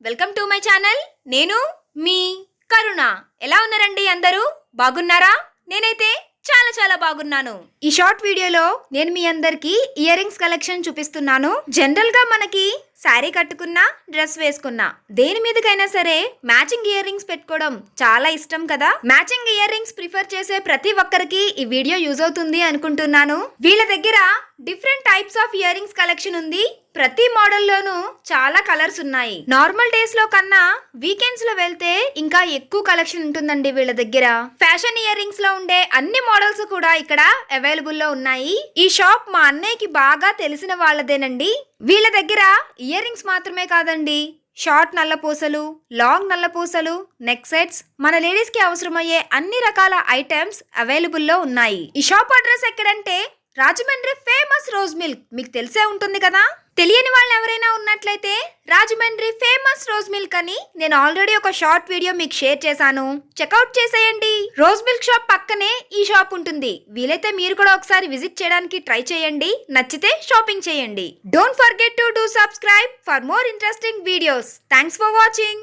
Welcome to my channel. నేను మీ కరుణ. ఎలా ఉన్నారండి అందరూ? బాగున్నారా? నేనైతే చాలా చాలా బాగున్నాను. ఈ షార్ట్ వీడియోలో నేను మీ అందరికి ఇయర్ రింగ్స్ కలెక్షన్ చూపిస్తున్నాను. జనరల్ గా మనకి శారీ కట్టుకున్నా, డ్రెస్ వేసుకున్నా, దేని మీదకైనా సరే మ్యాచింగ్ ఇయర్ రింగ్స్ పెట్టుకోవడం చాలా ఇష్టం కదా. మ్యాచింగ్ ఇయర్ రింగ్స్ ప్రిఫర్ చేసే ప్రతి ఒక్కరికి ఈ వీడియో యూజ్ అవుతుంది అనుకుంటున్నాను. వీళ్ళ దగ్గర different types of ear rings collection ఉంది. ప్రతి మోడల్ లోనూ చాలా కలర్స్ ఉన్నాయి. నార్మల్ డేస్ లో కన్నా వీకెండ్స్ లో వెళ్తే ఇంకా ఎక్కువ కలెక్షన్ ఉంటుందండి వీళ్ళ దగ్గర. ఫ్యాషన్ ఇయర్ రింగ్స్ లో ఉండే అన్ని మోడల్స్ కూడా ఇక్కడ అవైలబుల్ లో ఉన్నాయి. ఈ షాప్ మా అన్నయ్యకి బాగా తెలిసిన వాళ్ళదేనండి. వీళ్ళ దగ్గర ఇయర్ రింగ్స్ మాత్రమే కాదండి, షార్ట్ నల్లపూసలు, లాంగ్ నల్లపూసలు, నెక్ సెట్స్, మన లేడీస్ కి అవసరమయ్యే అన్ని రకాల ఐటమ్స్ అవైలబుల్ లో ఉన్నాయి. ఈ షాప్ అడ్రస్ ఎక్కడంటే రాజమండ్రి ఫేమస్ రోజ్ మిల్క్. మీకు తెలిసే ఉంటుంది కదా. తెలియని వాళ్ళు ఎవరైనా ఉన్నట్లయితే రాజమండ్రి ఫేమస్ రోజ్ మిల్క్ అని నేను ఆల్రెడీ ఒక షార్ట్ వీడియో మీకు షేర్ చేశాను, చెక్అవుట్ చేసేయండి. రోజ్ మిల్క్ షాప్ పక్కనే ఈ షాప్ ఉంటుంది. వీలైతే మీరు కూడా ఒకసారి విజిట్ చేయడానికి ట్రై చేయండి. నచ్చితే షాపింగ్ చేయండి. Don't forget to do subscribe for more interesting videos. Thanks for watching.